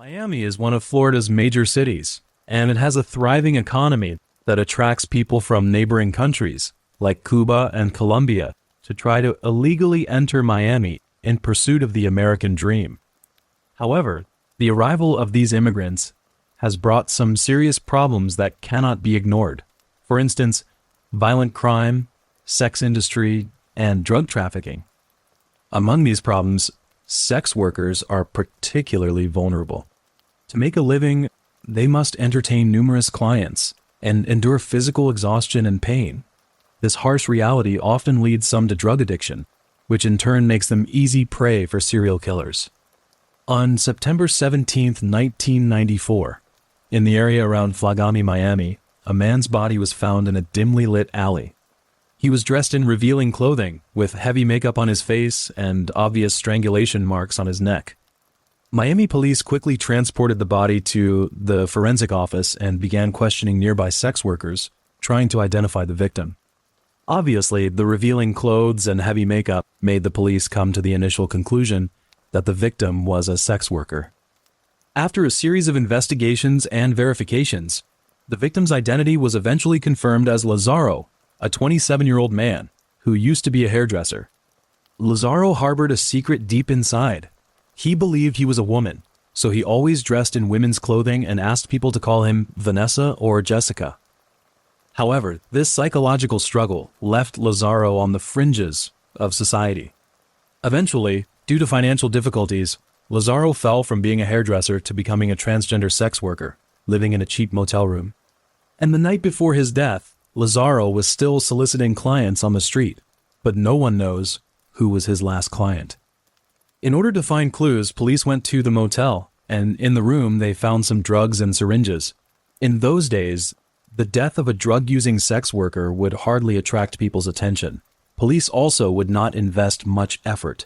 Miami is one of Florida's major cities, and it has a thriving economy that attracts people from neighboring countries like Cuba and Colombia to try to illegally enter Miami in pursuit of the American dream. However, the arrival of these immigrants has brought some serious problems that cannot be ignored. For instance, violent crime, sex industry, and drug trafficking. Among these problems, sex workers are particularly vulnerable. To make a living, they must entertain numerous clients and endure physical exhaustion and pain. This harsh reality often leads some to drug addiction, which in turn makes them easy prey for serial killers. On September 17, 1994, in the area around Flagami, Miami, a man's body was found in a dimly lit alley. He was dressed in revealing clothing, with heavy makeup on his face and obvious strangulation marks on his neck. Miami police quickly transported the body to the forensic office and began questioning nearby sex workers, trying to identify the victim. Obviously, the revealing clothes and heavy makeup made the police come to the initial conclusion that the victim was a sex worker. After a series of investigations and verifications, the victim's identity was eventually confirmed as Lazaro, a 27-year-old man who used to be a hairdresser. Lazaro harbored a secret deep inside. He believed he was a woman, so he always dressed in women's clothing and asked people to call him Vanessa or Jessica. However, this psychological struggle left Lazaro on the fringes of society. Eventually, due to financial difficulties, Lazaro fell from being a hairdresser to becoming a transgender sex worker, living in a cheap motel room. And the night before his death, Lazaro was still soliciting clients on the street, but no one knows who was his last client. In order to find clues, police went to the motel, and in the room they found some drugs and syringes. In those days, the death of a drug-using sex worker would hardly attract people's attention. Police also would not invest much effort,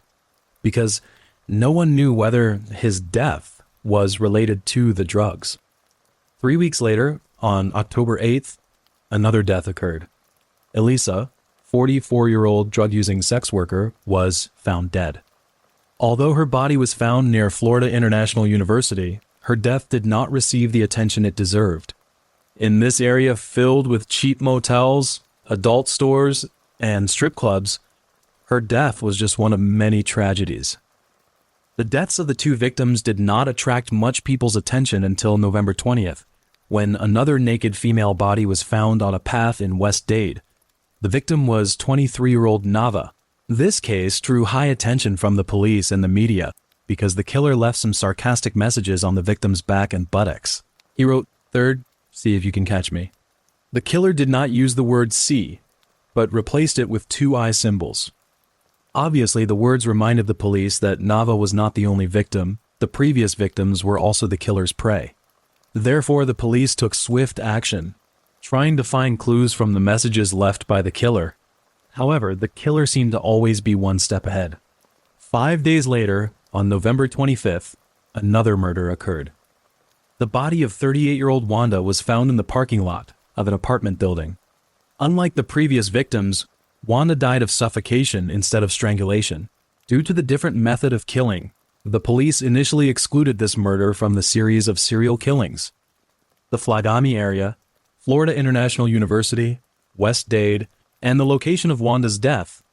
because no one knew whether his death was related to the drugs. 3 weeks later, on October 8th, another death occurred. Elisa, 44-year-old drug-using sex worker, was found dead. Although her body was found near Florida International University, her death did not receive the attention it deserved. In this area filled with cheap motels, adult stores, and strip clubs, her death was just one of many tragedies. The deaths of the two victims did not attract much people's attention until November 20th, when another naked female body was found on a path in West Dade. The victim was 23-year-old Nava. This case drew high attention from the police and the media because the killer left some sarcastic messages on the victim's back and buttocks. He wrote, "Third, see if you can catch me." The killer did not use the word see, but replaced it with two eye symbols. Obviously, the words reminded the police that Nava was not the only victim. The previous victims were also the killer's prey. Therefore, the police took swift action, trying to find clues from the messages left by the killer. However, the killer seemed to always be one step ahead. 5 days later, on November 25th, another murder occurred. The body of 38-year-old Wanda was found in the parking lot of an apartment building. Unlike the previous victims, Wanda died of suffocation instead of strangulation. Due to the different method of killing, the police initially excluded this murder from the series of serial killings. The Flagami area, Florida International University, West Dade, and the location of Wanda's death.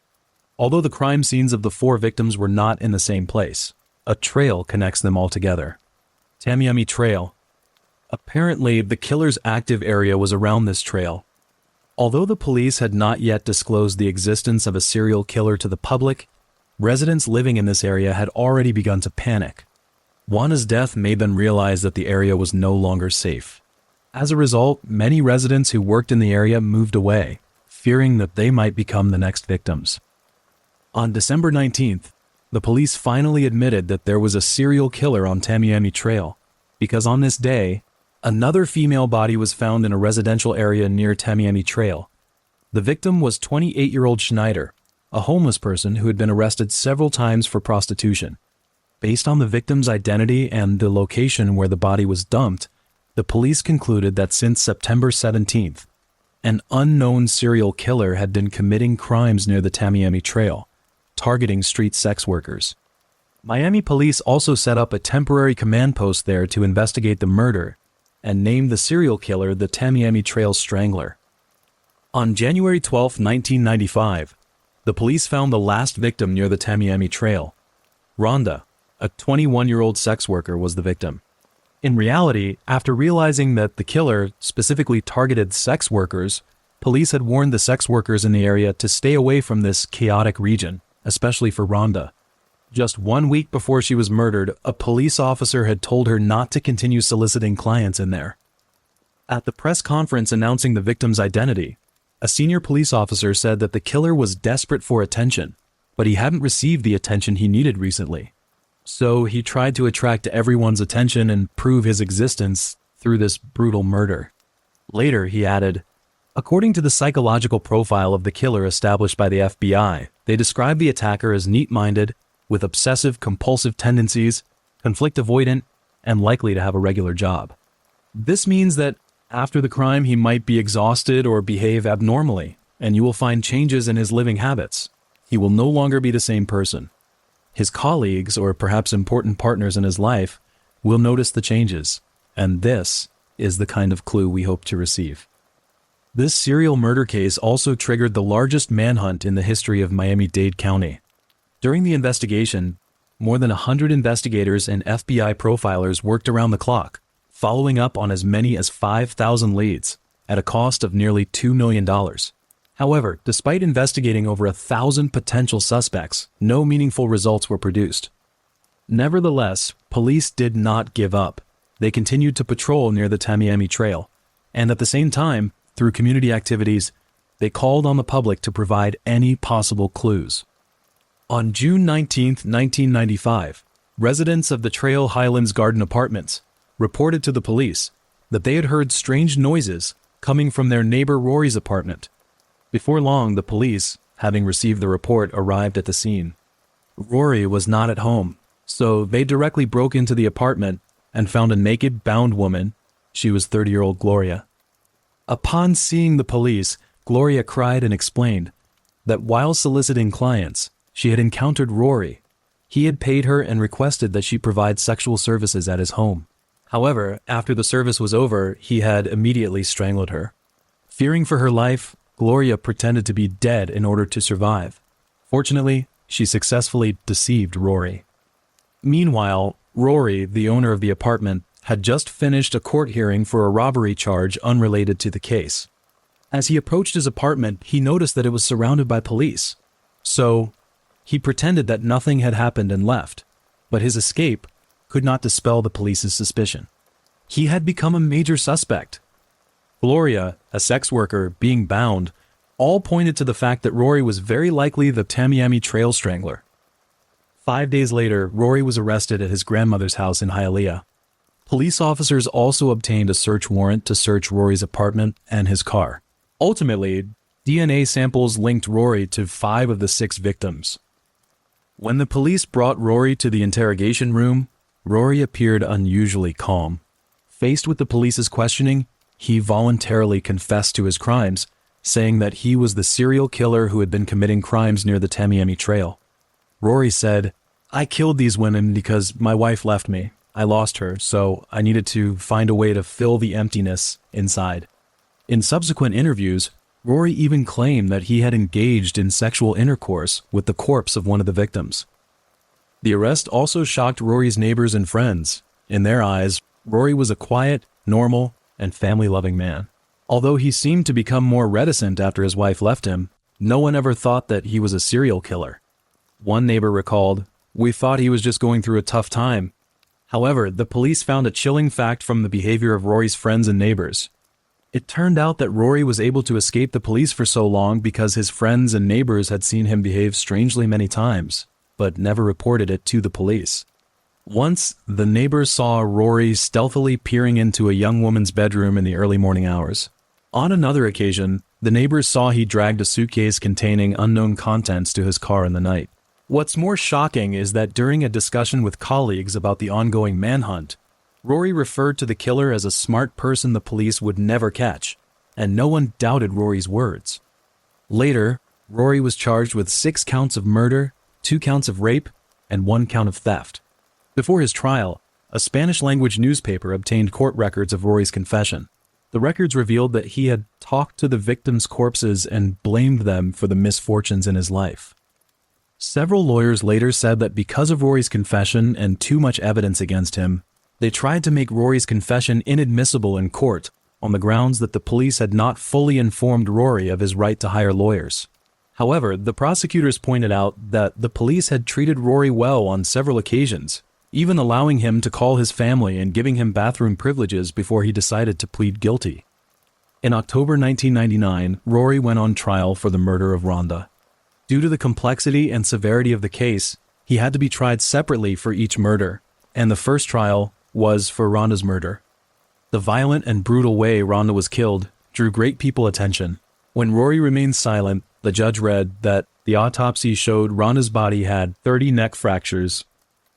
Although the crime scenes of the four victims were not in the same place, a trail connects them all together. Tamiami Trail. Apparently, the killer's active area was around this trail. Although the police had not yet disclosed the existence of a serial killer to the public, residents living in this area had already begun to panic. Wanda's death made them realize that the area was no longer safe. As a result, many residents who worked in the area moved away, fearing that they might become the next victims. On December 19th, the police finally admitted that there was a serial killer on Tamiami Trail, because on this day, another female body was found in a residential area near Tamiami Trail. The victim was 28-year-old Schneider, a homeless person who had been arrested several times for prostitution. Based on the victim's identity and the location where the body was dumped, the police concluded that since September 17th, an unknown serial killer had been committing crimes near the Tamiami Trail, targeting street sex workers. Miami police also set up a temporary command post there to investigate the murder and named the serial killer the Tamiami Trail Strangler. On January 12, 1995, the police found the last victim near the Tamiami Trail. Rhonda, a 21-year-old sex worker, was the victim. In reality, after realizing that the killer specifically targeted sex workers, police had warned the sex workers in the area to stay away from this chaotic region, especially for Rhonda. Just 1 week before she was murdered, a police officer had told her not to continue soliciting clients in there. At the press conference announcing the victim's identity, a senior police officer said that the killer was desperate for attention, but he hadn't received the attention he needed recently. So he tried to attract everyone's attention and prove his existence through this brutal murder. Later, he added, according to the psychological profile of the killer established by the FBI, they describe the attacker as neat-minded, with obsessive-compulsive tendencies, conflict-avoidant, and likely to have a regular job. This means that after the crime he might be exhausted or behave abnormally, and you will find changes in his living habits. He will no longer be the same person. His colleagues, or perhaps important partners in his life, will notice the changes, and this is the kind of clue we hope to receive. This serial murder case also triggered the largest manhunt in the history of Miami-Dade County. During the investigation, more than 100 investigators and FBI profilers worked around the clock, following up on as many as 5,000 leads at a cost of nearly $2 million. However, despite investigating over 1,000 potential suspects, no meaningful results were produced. Nevertheless, police did not give up. They continued to patrol near the Tamiami Trail, and at the same time, through community activities, they called on the public to provide any possible clues. On June 19, 1995, residents of the Trail Highlands Garden Apartments reported to the police that they had heard strange noises coming from their neighbor Rory's apartment. Before long, the police, having received the report, arrived at the scene. Rory was not at home, so they directly broke into the apartment and found a naked, bound woman. She was 30-year-old Gloria. Upon seeing the police, Gloria cried and explained that while soliciting clients, she had encountered Rory. He had paid her and requested that she provide sexual services at his home. However, after the service was over, he had immediately strangled her. Fearing for her life, Gloria pretended to be dead in order to survive. Fortunately, she successfully deceived Rory. Meanwhile, Rory, the owner of the apartment, had just finished a court hearing for a robbery charge unrelated to the case. As he approached his apartment, he noticed that it was surrounded by police. So, he pretended that nothing had happened and left, but his escape could not dispel the police's suspicion. He had become a major suspect. Gloria, a sex worker, being bound, all pointed to the fact that Rory was very likely the Tamiami Trail Strangler. 5 days later, Rory was arrested at his grandmother's house in Hialeah. Police officers also obtained a search warrant to search Rory's apartment and his car. Ultimately, DNA samples linked Rory to 5 of the 6 victims. When the police brought Rory to the interrogation room, Rory appeared unusually calm. Faced with the police's questioning, he voluntarily confessed to his crimes, saying that he was the serial killer who had been committing crimes near the Tamiami Trail. Rory said, "I killed these women because my wife left me. I lost her, so I needed to find a way to fill the emptiness inside." In subsequent interviews, Rory even claimed that he had engaged in sexual intercourse with the corpse of one of the victims. The arrest also shocked Rory's neighbors and friends. In their eyes, Rory was a quiet, normal, and family-loving man. Although he seemed to become more reticent after his wife left him, no one ever thought that he was a serial killer. One neighbor recalled, "We thought he was just going through a tough time." However, the police found a chilling fact from the behavior of Rory's friends and neighbors. It turned out that Rory was able to escape the police for so long because his friends and neighbors had seen him behave strangely many times, but never reported it to the police. Once, the neighbors saw Rory stealthily peering into a young woman's bedroom in the early morning hours. On another occasion, the neighbors saw he dragged a suitcase containing unknown contents to his car in the night. What's more shocking is that during a discussion with colleagues about the ongoing manhunt, Rory referred to the killer as a smart person the police would never catch, and no one doubted Rory's words. Later, Rory was charged with 6 counts of murder, 2 counts of rape, and 1 count of theft. Before his trial, a Spanish-language newspaper obtained court records of Rory's confession. The records revealed that he had talked to the victims' corpses and blamed them for the misfortunes in his life. Several lawyers later said that because of Rory's confession and too much evidence against him, they tried to make Rory's confession inadmissible in court on the grounds that the police had not fully informed Rory of his right to hire lawyers. However, the prosecutors pointed out that the police had treated Rory well on several occasions, even allowing him to call his family and giving him bathroom privileges before he decided to plead guilty. In October 1999, Rory went on trial for the murder of Rhonda. Due to the complexity and severity of the case, he had to be tried separately for each murder, and the first trial was for Rhonda's murder. The violent and brutal way Rhonda was killed drew great people attention. When Rory remained silent, the judge read that the autopsy showed Rhonda's body had 30 neck fractures.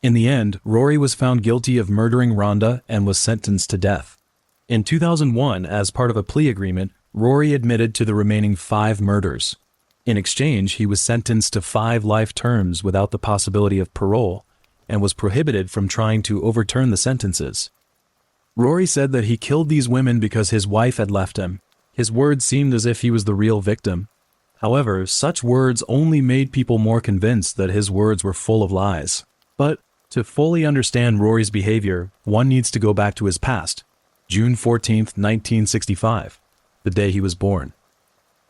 In the end, Rory was found guilty of murdering Rhonda and was sentenced to death. In 2001, as part of a plea agreement, Rory admitted to the remaining 5 murders. In exchange, he was sentenced to 5 life terms without the possibility of parole and was prohibited from trying to overturn the sentences. Rory said that he killed these women because his wife had left him. His words seemed as if he was the real victim. However, such words only made people more convinced that his words were full of lies. But to fully understand Rory's behavior, one needs to go back to his past, June 14, 1965, the day he was born.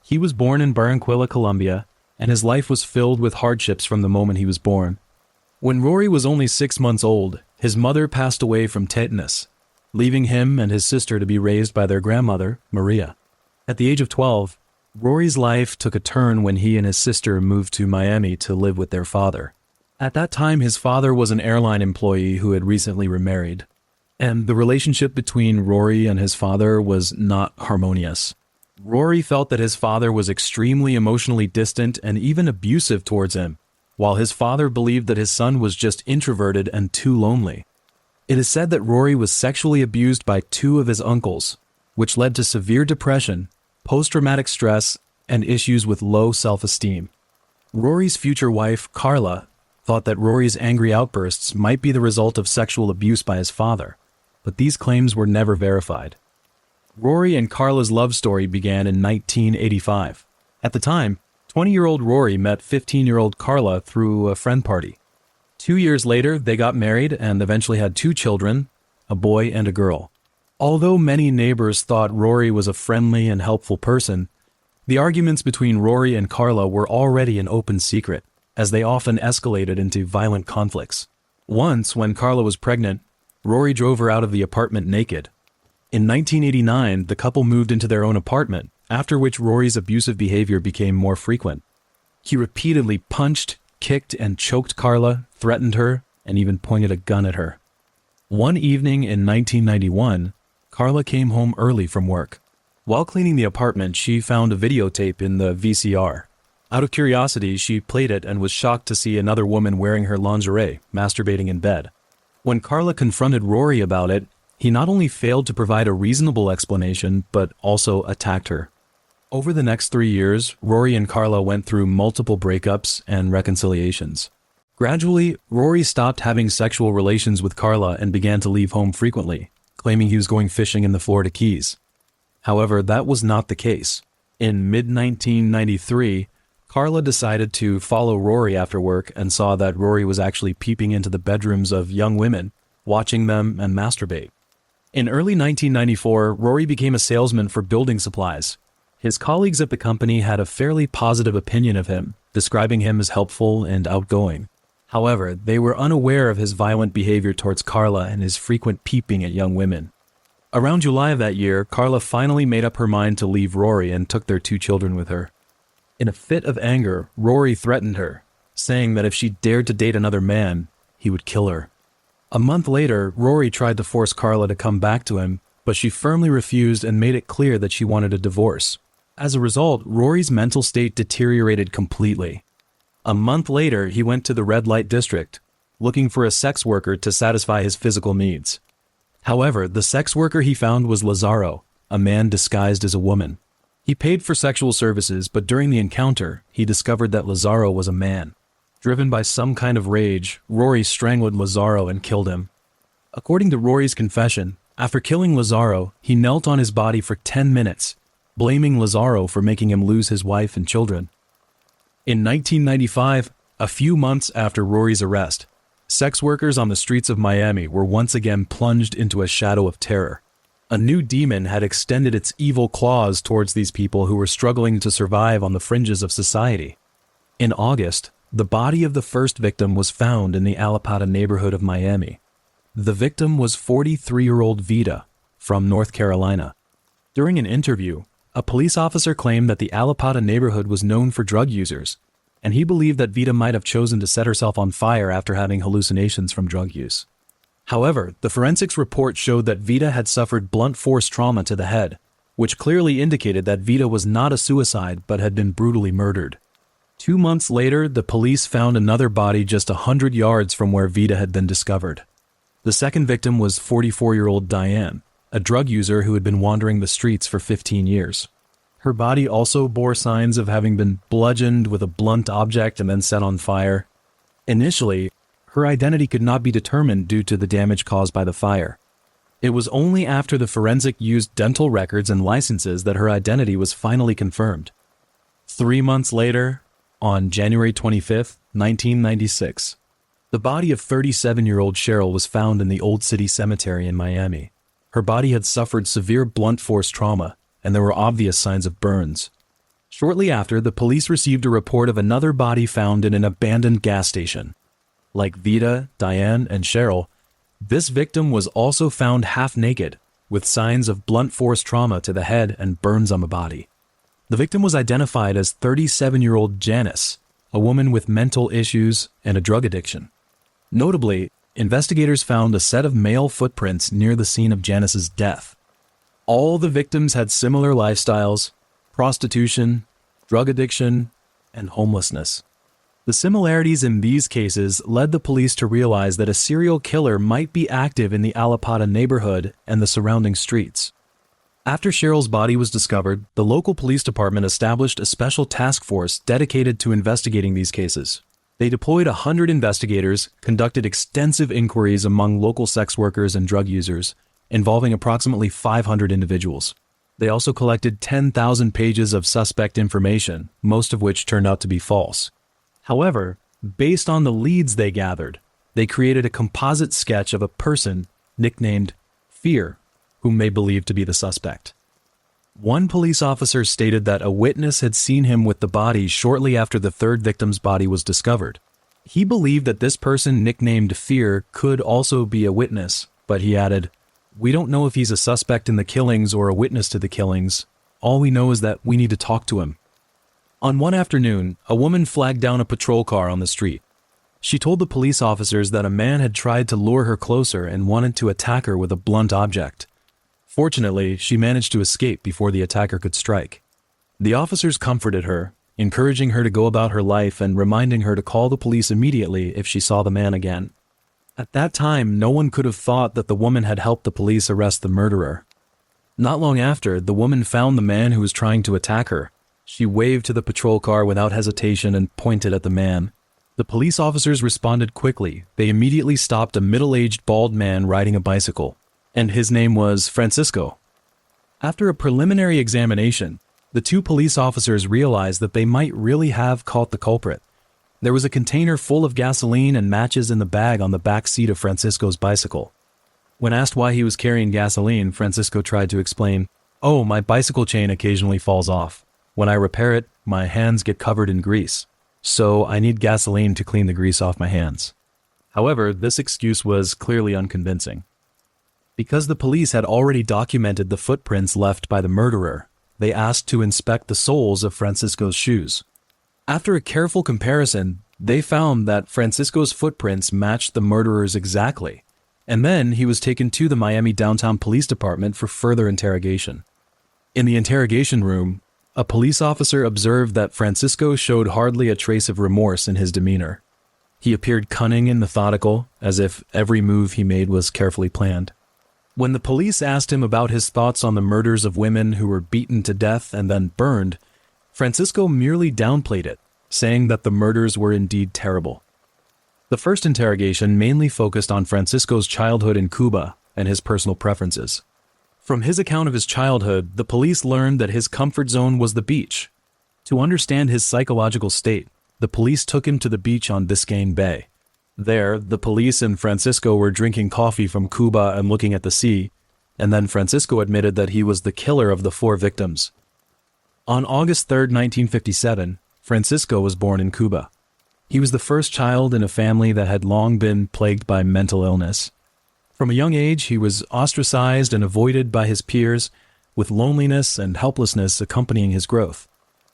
He was born in Barranquilla, Colombia, and his life was filled with hardships from the moment he was born. When Rory was only 6 months old, his mother passed away from tetanus, leaving him and his sister to be raised by their grandmother, Maria. At the age of 12, Rory's life took a turn when he and his sister moved to Miami to live with their father. At that time, his father was an airline employee who had recently remarried, and the relationship between Rory and his father was not harmonious. Rory felt that his father was extremely emotionally distant and even abusive towards him, while his father believed that his son was just introverted and too lonely. It is said that Rory was sexually abused by 2 of his uncles, which led to severe depression, post-traumatic stress, and issues with low self-esteem. Rory's future wife, Carla, thought that Rory's angry outbursts might be the result of sexual abuse by his father, but these claims were never verified. Rory and Carla's love story began in 1985. At the time, 20-year-old Rory met 15-year-old Carla through a friend party. 2 years later, they got married and eventually had 2 children, a boy and a girl. Although many neighbors thought Rory was a friendly and helpful person, the arguments between Rory and Carla were already an open secret, as they often escalated into violent conflicts. Once, when Carla was pregnant, Rory drove her out of the apartment naked. In 1989, the couple moved into their own apartment, after which Rory's abusive behavior became more frequent. He repeatedly punched, kicked, and choked Carla, threatened her, and even pointed a gun at her. One evening in 1991, Carla came home early from work. While cleaning the apartment, she found a videotape in the VCR. Out of curiosity, she played it and was shocked to see another woman wearing her lingerie, masturbating in bed. When Carla confronted Rory about it, he not only failed to provide a reasonable explanation, but also attacked her. Over the next 3 years, Rory and Carla went through multiple breakups and reconciliations. Gradually, Rory stopped having sexual relations with Carla and began to leave home frequently, claiming he was going fishing in the Florida Keys. However, that was not the case. In mid-1993, Carla decided to follow Rory after work and saw that Rory was actually peeping into the bedrooms of young women, watching them and masturbate. In early 1994, Rory became a salesman for building supplies. His colleagues at the company had a fairly positive opinion of him, describing him as helpful and outgoing. However, they were unaware of his violent behavior towards Carla and his frequent peeping at young women. Around July of that year, Carla finally made up her mind to leave Rory and took their 2 children with her. In a fit of anger, Rory threatened her, saying that if she dared to date another man, he would kill her. A month later, Rory tried to force Carla to come back to him, but she firmly refused and made it clear that she wanted a divorce. As a result, Rory's mental state deteriorated completely. A month later, he went to the red light district, looking for a sex worker to satisfy his physical needs. However, the sex worker he found was Lazaro, a man disguised as a woman. He paid for sexual services, but during the encounter, he discovered that Lazaro was a man. Driven by some kind of rage, Rory strangled Lazaro and killed him. According to Rory's confession, after killing Lazaro, he knelt on his body for 10 minutes, blaming Lazaro for making him lose his wife and children. In 1995, a few months after Rory's arrest, sex workers on the streets of Miami were once again plunged into a shadow of terror. A new demon had extended its evil claws towards these people who were struggling to survive on the fringes of society. In August, the body of the first victim was found in the Alapata neighborhood of Miami. The victim was 43-year-old Vita from North Carolina. During an interview, a police officer claimed that the Alapata neighborhood was known for drug users, and he believed that Vita might have chosen to set herself on fire after having hallucinations from drug use. However, the forensics report showed that Vita had suffered blunt force trauma to the head, which clearly indicated that Vita was not a suicide but had been brutally murdered. 2 months later, the police found another body just 100 yards from where Vita had been discovered. The second victim was 44-year-old Diane, a drug user who had been wandering the streets for 15 years. Her body also bore signs of having been bludgeoned with a blunt object and then set on fire. Initially, her identity could not be determined due to the damage caused by the fire. It was only after the forensic used dental records and licenses that her identity was finally confirmed. 3 months later, on January 25, 1996, the body of 37-year-old Cheryl was found in the Old City Cemetery in Miami. Her body had suffered severe blunt force trauma, and there were obvious signs of burns. Shortly after, the police received a report of another body found in an abandoned gas station. Like Vita, Diane, and Cheryl, this victim was also found half naked, with signs of blunt force trauma to the head and burns on the body. The victim was identified as 37-year-old Janice, a woman with mental issues and a drug addiction. Notably, investigators found a set of male footprints near the scene of Janice's death. All the victims had similar lifestyles: prostitution, drug addiction, and homelessness. The similarities in these cases led the police to realize that a serial killer might be active in the Alapata neighborhood and the surrounding streets. After Cheryl's body was discovered, the local police department established a special task force dedicated to investigating these cases. They deployed 100 investigators, conducted extensive inquiries among local sex workers and drug users, involving approximately 500 individuals. They also collected 10,000 pages of suspect information, most of which turned out to be false. However, based on the leads they gathered, they created a composite sketch of a person nicknamed Fear, whom they believed to be the suspect. One police officer stated that a witness had seen him with the body shortly after the third victim's body was discovered. He believed that this person nicknamed Fear could also be a witness, but he added, "We don't know if he's a suspect in the killings or a witness to the killings. All we know is that we need to talk to him." On one afternoon, a woman flagged down a patrol car on the street. She told the police officers that a man had tried to lure her closer and wanted to attack her with a blunt object. Fortunately, she managed to escape before the attacker could strike. The officers comforted her, encouraging her to go about her life and reminding her to call the police immediately if she saw the man again. At that time, no one could have thought that the woman had helped the police arrest the murderer. Not long after, the woman found the man who was trying to attack her. She waved to the patrol car without hesitation and pointed at the man. The police officers responded quickly. They immediately stopped a middle-aged bald man riding a bicycle, and his name was Francisco. After a preliminary examination, the two police officers realized that they might really have caught the culprit. There was a container full of gasoline and matches in the bag on the back seat of Francisco's bicycle. When asked why he was carrying gasoline, Francisco tried to explain, "Oh, my bicycle chain occasionally falls off. When I repair it, my hands get covered in grease. So I need gasoline to clean the grease off my hands." However, this excuse was clearly unconvincing. Because the police had already documented the footprints left by the murderer, they asked to inspect the soles of Francisco's shoes. After a careful comparison, they found that Francisco's footprints matched the murderer's exactly, and then he was taken to the Miami Downtown Police Department for further interrogation. In the interrogation room, a police officer observed that Francisco showed hardly a trace of remorse in his demeanor. He appeared cunning and methodical, as if every move he made was carefully planned. When the police asked him about his thoughts on the murders of women who were beaten to death and then burned, Francisco merely downplayed it, saying that the murders were indeed terrible. The first interrogation mainly focused on Francisco's childhood in Cuba and his personal preferences. From his account of his childhood, the police learned that his comfort zone was the beach. To understand his psychological state, the police took him to the beach on Biscayne Bay. There, the police and Francisco were drinking coffee from Cuba and looking at the sea, and then Francisco admitted that he was the killer of the 4 victims. On August 3, 1957, Francisco was born in Cuba. He was the first child in a family that had long been plagued by mental illness. From a young age, he was ostracized and avoided by his peers, with loneliness and helplessness accompanying his growth.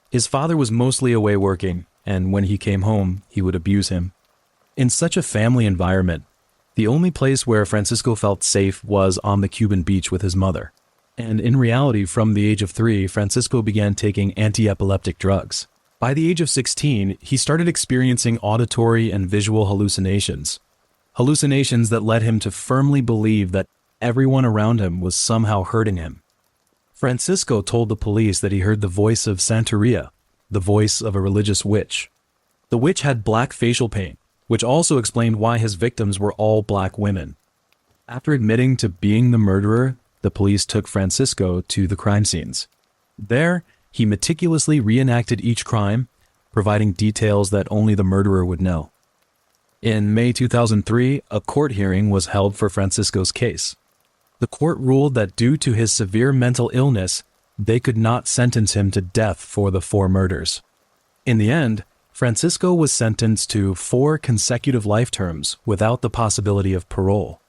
His father was mostly away working, and when he came home, he would abuse him. In such a family environment, the only place where Francisco felt safe was on the Cuban beach with his mother. And in reality, from the age of 3, Francisco began taking anti-epileptic drugs. By the age of 16, he started experiencing auditory and visual hallucinations. Hallucinations that led him to firmly believe that everyone around him was somehow hurting him. Francisco told the police that he heard the voice of Santeria, the voice of a religious witch. The witch had black facial paint, which also explained why his victims were all black women. After admitting to being the murderer, the police took Francisco to the crime scenes. There, he meticulously reenacted each crime, providing details that only the murderer would know. In May 2003, a court hearing was held for Francisco's case. The court ruled that due to his severe mental illness, they could not sentence him to death for the 4 murders. In the end, Francisco was sentenced to 4 consecutive life terms without the possibility of parole.